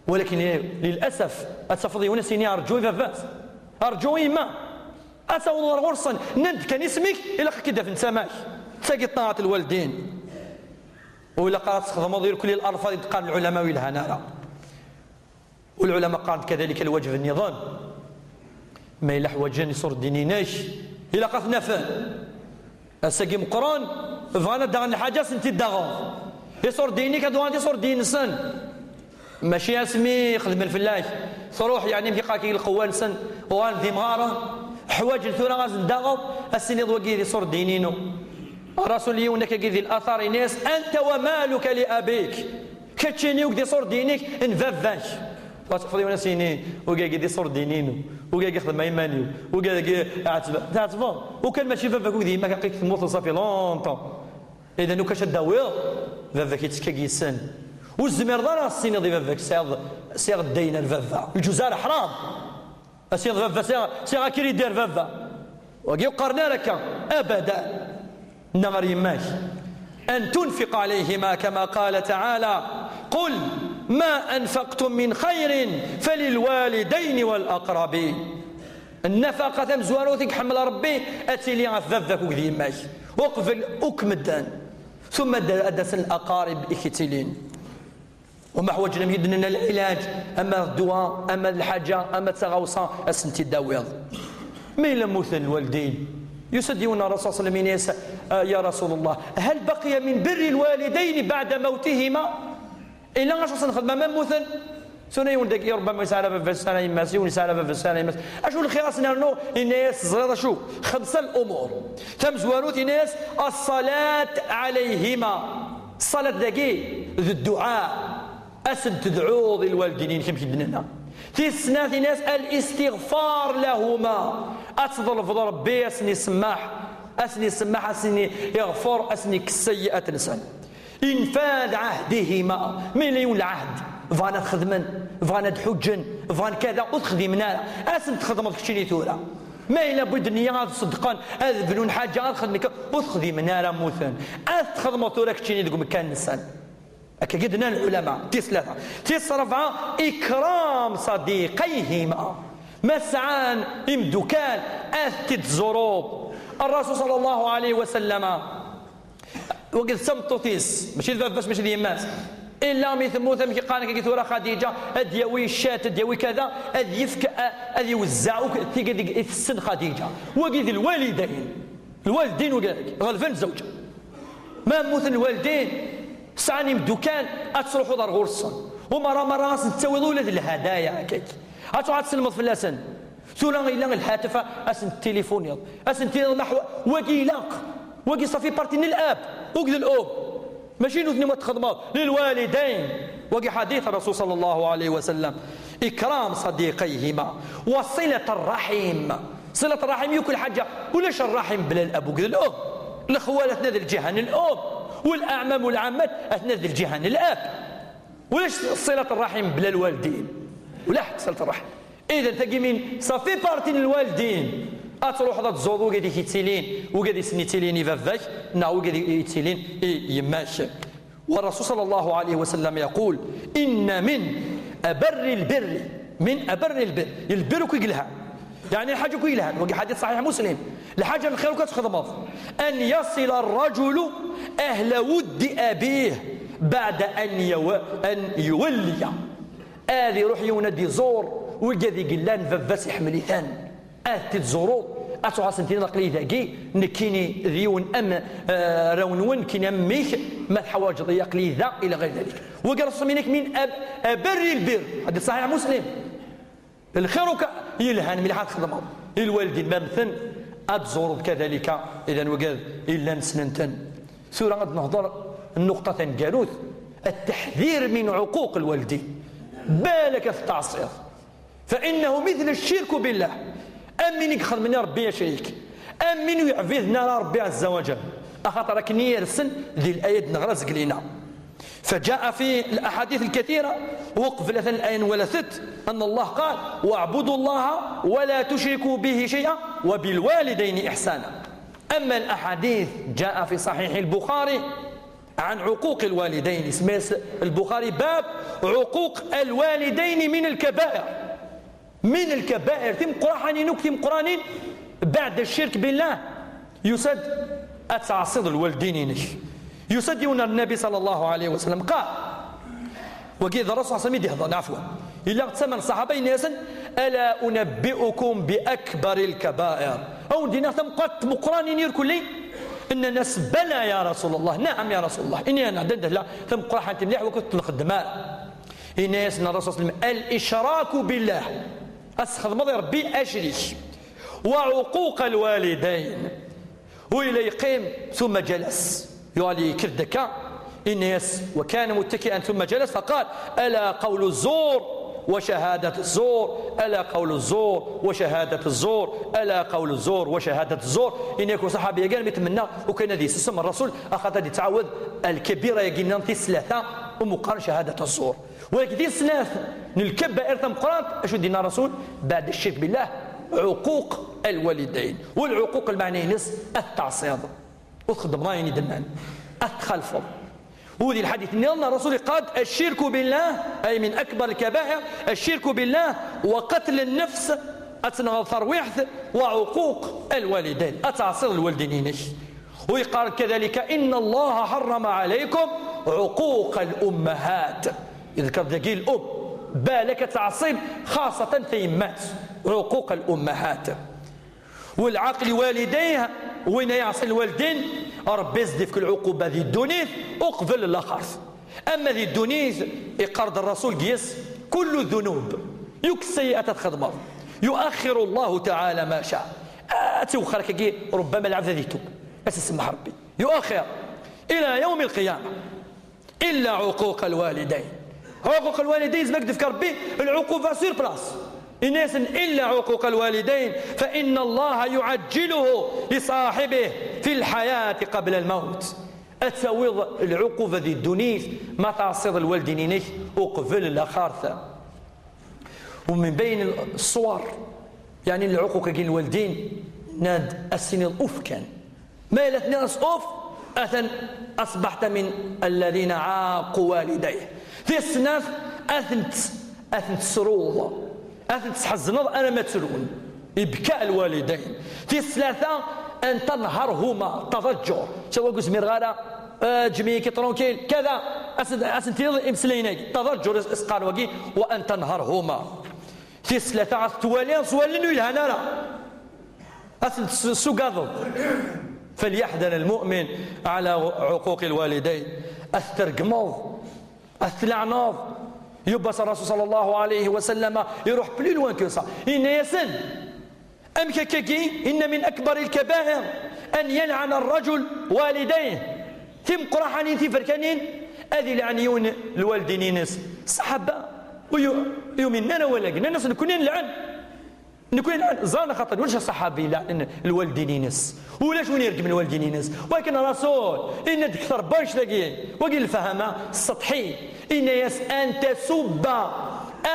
ولكن للاسف اتفضيون سيني ارجو فافاس ارجو اما اتوضر غرصا ند كان اسمك الا كيدا في نسماك تاقي طاعه الوالدين ولا قالت تخدموا ديال كل الالفاظ اللي قال العلماء والهناء والعلماء قالت كذلك الوجه النظام ما الا حواجا يصور دينيناش الا قالت نفان الساقي مقران فانا داغن حاجه سنتي داغون يصور ديني كدوان يصور دين سن ماشي اسمي خدم الفلاش صروح يعني بقى القوان سن وان ذي مغاره حواج ثورة غاز داغو السني ضوكي صور دينينو الرسول يونك كيدي الاثار ناس انت ومالك لابيك كتشيني وكدي صور دينيك انفافاش فاطفضي وانا سيني وكا كيدي صور دينينو وكا كيخدم ايمانيو وكا تعتبر وكان ماشي فافاك وكدي ما كاين تموت صافي لونطون اذا نو كتداوي فافاك يتسكاكي السن والزمير دار السيني ضي فافاك سيغ الدين الفافا الجزار حرام اسيغ فافا سيغ كيري دير فافا وكي قرنا لك ابدا نغر يماك أن تنفق عليهما كما قال تعالى قل ما أنفقتم من خير فللوالدين والأقربين النفقة مزواروتك حمل ربي أتيلي غفافك وكذي يماك وقفل أكمدان ثم أدس الأقارب إكتلين وما حوجنا يدنا العلاج أما الدواء أما الحاجة أما التغوصة أسنتي الداويض ما إلا مثل الوالدين يسدون الرسول صلى الله عليه وسلم يا رسول الله هل بقي من بر الوالدين بعد موتهما إلا غاش نخدم ما مثل سنة داك ربما يسال في السنة يماسي ويسال في السنة يماسي اشو الخلاص نرنو الناس زريضه شو خمسه الامور تم زوالوت الناس الصلاة عليهما الصلاة داكي ذو الدعاء اسد تدعو الوالدين كيف كدنا تيسنا في ناس الاستغفار لهما أتظل في ربي أسني سماح أسني يغفر أسني كالسيئات نسان إنفاذ عهدهما مليون العهد فانا خدمن فانا تحجن فان كذا وتخدمنا أسن تخدم كشيني ثورة ما إلا بدنيا صدقان أذبنون حاجة أخدمك وتخدمنا لا موثن أتخدم ثورة كشيني تقول مكان نسان أكيدنا العلماء تسلفها تصرفها إكرام صديقيهما مسعان إمدكان أثت زروب الرسول صلى الله عليه وسلم وقد سمطوتيس ماشي الفاس ماشي اليماس إلا مثل موثم كي قال كي ثورة خديجة أديوي الشات أديوي كذا أدي يفك أدي يوزعوا تيجي السن خديجة وقد الوالدين وقال غلفن الزوجة ما مثل الوالدين سعني مدوكان أتروحوا دار غرصا ومرة راس نتسوي ولاد الهدايا هكاك أتروح تسلمط في اللسان ثولا غيلا الهاتف أسن التليفون يض أسن التليفون محو وقي لاق وقي صافي بارتين الأب وقد الأب ماشي نوثني ما تخدمات للوالدين وقي حديث الرسول صلى الله عليه وسلم إكرام صديقيهما وصلة الرحم صلة الرحم يكل حاجة ولاش الرحم بلا الأب وقد الأب الأخوالات نادي الجهن الأب والأعمام والعمات أثناء الجهن الأب ولاش صلة الرحم بلا الوالدين ولا حق صلة الرحم إذا تجي من صافي بارتين الوالدين أتروح ذات زوضو وقادي يتيلين وقادي سنيتيلين يفافاك نا وقادي يتيلين يماش والرسول صلى الله عليه وسلم يقول إن من أبر البر البر كيقلها يعني الحاجة كيقلها وقي حديث صحيح مسلم الحاجة الخير كتخدمات أن يصل الرجل أهل ود أبيه بعد أن يولي آذي روح يونادي زور وقاذي قلان ففاس يحمل ثان تتزورو أتوها سنتين نقلي ذاكي نكيني ذيون أم رونون كينا ميك ما الحواج ضيق لي ذا إلى غير ذلك وقال صمينك من أبر البر هذا صحيح مسلم الخير يلهن من حد خدمه الوالدين ممثل أتزورو كذلك إذا وقال إلا نسننتن سورة غد نهضر النقطة جالوث التحذير من عقوق الوالدين بالك في التعصير فإنه مثل الشرك بالله أمنك خدمني ربي شريك أمن يعفذنا ربي عز وجل أخاطرك نيرسن ذي الآيات نغرز قلينا فجاء في الأحاديث الكثيرة وقف لثن الآية ولثت أن الله قال واعبدوا الله ولا تشركوا به شيئا وبالوالدين إحسانا أما الأحاديث جاء في صحيح البخاري عن عقوق الوالدين. اسمه البخاري باب عقوق الوالدين من الكبائر. من الكبائر تم قرآن نكتم قرآن بعد الشرك بالله يسد أتعصد الوالدين يسد يونا النبي صلى الله عليه وسلم قال وكذا الرسول صلى الله عليه وسلم عفوا إلا تسمى الصحابة ناسا ألا أنبئكم بأكبر الكبائر أو دينا ثم قد مقران يركلي إن الناس بلى يا رسول الله نعم يا رسول الله إني أنا عدد لا ثم قرآن تمليح وكنت الخدماء الناس الرسول صلى الله عليه وسلم الإشراك بالله أسخذ مضي ربي أشريك وعقوق الوالدين وإلى يقيم ثم جلس يولي كردك الناس وكان متكئا ثم جلس فقال ألا قول الزور وشهادة الزور ألا قول الزور وشهادة الزور ألا قول الزور وشهادة الزور إن يكون صحابي قال يتمنى وكان ذي سسم الرسول أخذ يتعوذ الكبيرة يقينا في ثلاثة ومقارن شهادة الزور ولكن دي ثلاثة الكبائر ثم قرات أشو دينا الرسول بعد الشرك بالله عقوق الوالدين والعقوق المعنى نص التعصيب وتخدم رايني دمان التخلفض وذي الحديث ان الرسول قال الشرك بالله اي من اكبر الكبائر الشرك بالله وقتل النفس اتنغفر وحث وعقوق الوالدين اتعصر الوالدين ويقال كذلك ان الله حرم عليكم عقوق الامهات يذكر ذكي الام بالك تعصيب خاصه في مات عقوق الامهات والعقل والديها وين يعصي الوالدين ربي يزدي في العقوبة ذي الدنيا أقبل الآخر أما ذي الدنيا يقرض الرسول قيس كل الذنوب يكسي أتتخدمر يؤخر الله تعالى ما شاء أتوخرك ربما العبد ذي توب أسسمح ربي يؤخر إلى يوم القيامة إلا عقوق الوالدين عقوق الوالدين زمك دفك ربي العقوبة سير بلاس الناس إلا عقوق الوالدين فإن الله يعجله لصاحبه في الحياة قبل الموت أتسويض العقوبة ذي الدنيا ما تعصيد الوالدين أقبل الأخارثة ومن بين الصور يعني العقوق كين الوالدين ناد السن الأوف كان ما الاثنين أوف أثن أصبحت من الذين عاقوا والديه في السناف أثنت سروض أثنت تحزنض أنا ما تسرون إبكاء الوالدين في الثلاثة أن تنهرهما تضجر سواء قسم غالا جميكي ترونكيل كذا أسنتيض إمسلينيك تضجر إسقال وقي وأن تنهرهما في الثلاثة توالين سوالين ويلهانا لا أسنت سقاضل فليحذر المؤمن على عقوق الوالدين الترقمض التلعنض يبس الرسول صلى الله عليه وسلم يروح بلي لوان كيصا إن يسن أم ككي إن من أكبر الكبائر أن يلعن الرجل والديه ثم قرحانين في فركانين أذي لعنيون الوالدين ناس صحابة ويؤمننا ولا قلنا الناس نكون نلعن زانا خاطر وش الصحابي لعن الوالدين ناس ولاش وين يركب الوالدين ناس ولكن الرسول إن تكثر باش لاقيه وقيل الفهمة السطحي إن أن تسب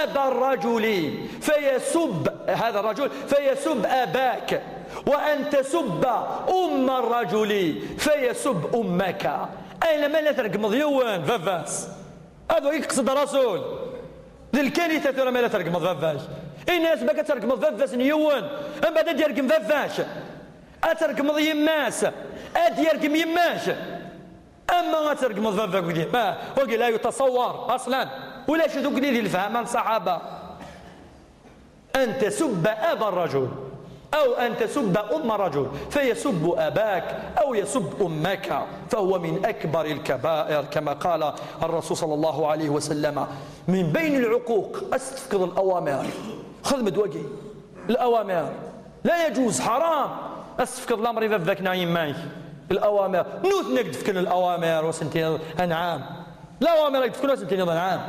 أبا الرجل فيسب هذا الرجل فيسب أباك وأن تسب أم الرجل فيسب أمك أي لما لا ترقم ضيوان فافاس هذا يقصد الرسول ذي الكارثة ترى ما لا ترقم فافاس الناس بقى ترقم فافاس نيوان أما دا يرقم فافاس أترقم ضي يماس أدي يرقم يماس أما أترقم فافاس وقال لا يتصور أصلا ولا شذوك ذي الفهم عن صحابة أن تسب أبا الرجل أو أن تسب أم الرجل فيسب أباك أو يسب أمك فهو من أكبر الكبائر كما قال الرسول صلى الله عليه وسلم من بين العقوق أستفقد الأوامر خذ مدوقي الأوامر لا يجوز حرام أستفقد الأمر إذا ذاك نايم معي الأوامر نوت نقدفكن الأوامر وسنتين أنعام الأوامر يقدفكن وسنتين أنعام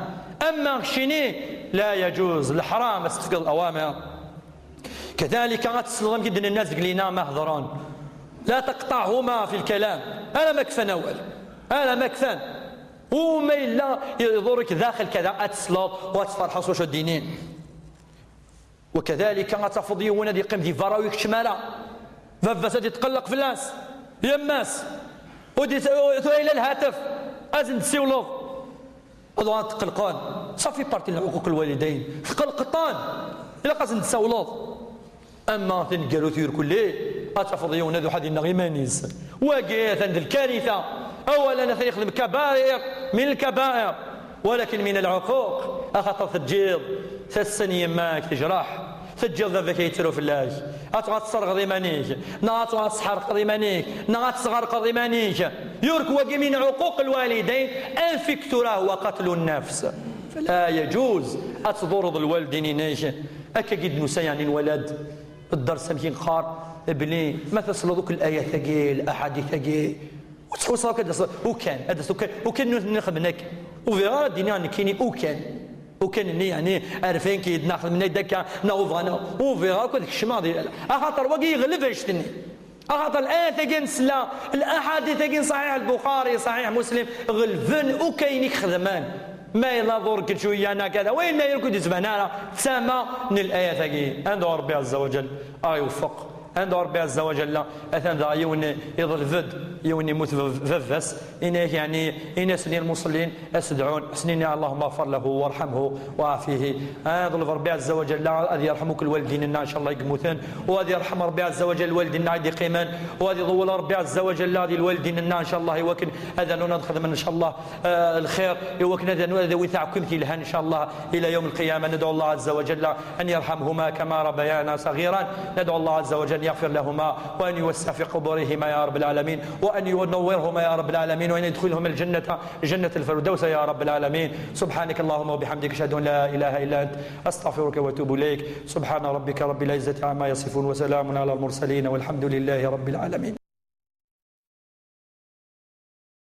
أما خشيني لا يجوز الحرام أستفقد الأوامر كذلك غتسلم جدا الناس قلينا مهضران لا تقطعهما في الكلام أنا مكفن أول أنا مكفن وما إلا يضرك داخل كذا أتسلط وأتفرحص وشو الدينين وكذلك غتفضي وانا دي قيم دي فراويك شمالة ففاسد يتقلق في الناس يماس ودي إلى الهاتف أزن تسيولوض أضغط تقلقان صافي بارتي حقوق الوالدين تقلقطان إلا قازن تساولوض أما تنقالوا ثير كله أتفضيون ذو حد النغيمانيس وقيت عند الكارثة أولا يخدم كبائر من الكبائر ولكن من العقوق أخطر تجيض ثسني يماك تجرح تجيض ذا كيترو في اللاج أتغى تصرغ ضيمانيك نغا تسحرق ضيمانيك نغا تصغرق ضيمانيك يورك وقي من عقوق الوالدين أنفكتراه وقتل النفس فلا يجوز أتضرض الوالدين نيش أكا قد نسيان الولد الدرس يمكن خار ابني ما تصل ذوك الآية ثقيل الأحاديث ثقيل وتصل وكان نخدمك وفي الدنيا كاينين وكان يعني عارفين كي ناخذ من يدك نوفانا وفي هذاك الشماضي خاطر وقي يغلب يشتني خاطر الآية ثقيل نسلا الأحاديث ثقيل صحيح البخاري صحيح مسلم غلفن وكاين خدمان ما يلا ضرك شويه انا كذا وين ما يركض زمانا تسامى من الايه ثقيل عند ربي عز وجل يوفق عند ربي عز وجل اثن ذا يون يظل فد يون يموت ففس إنه يعني إن سنين المصلين أسدعون سنين اللهم اغفر له وارحمه وعافيه هذا ربي عز وجل هذه يرحمك الوالدين إن شاء الله يقموثن وهذه يرحم ربي عز وجل الوالدين عادي قيمان وهذه ضول ربي عز وجل هذه الوالدين إن شاء الله يوكن هذا ندخل من إن شاء الله الخير يوكن هذا ويثعكم كيلها إن شاء الله إلى يوم القيامة ندعو الله عز وجل أن يرحمهما كما ربيانا صغيرا ندعو الله عز وجل يغفر لهما وأن يوسع في قبورهما يا رب العالمين وأن ينورهما يا رب العالمين وأن يدخلهم الجنة جنة الفردوس يا رب العالمين سبحانك اللهم وبحمدك أشهد أن لا إله إلا أنت أستغفرك وأتوب إليك سبحان ربك رب العزة عما يصفون وسلام على المرسلين والحمد لله رب العالمين.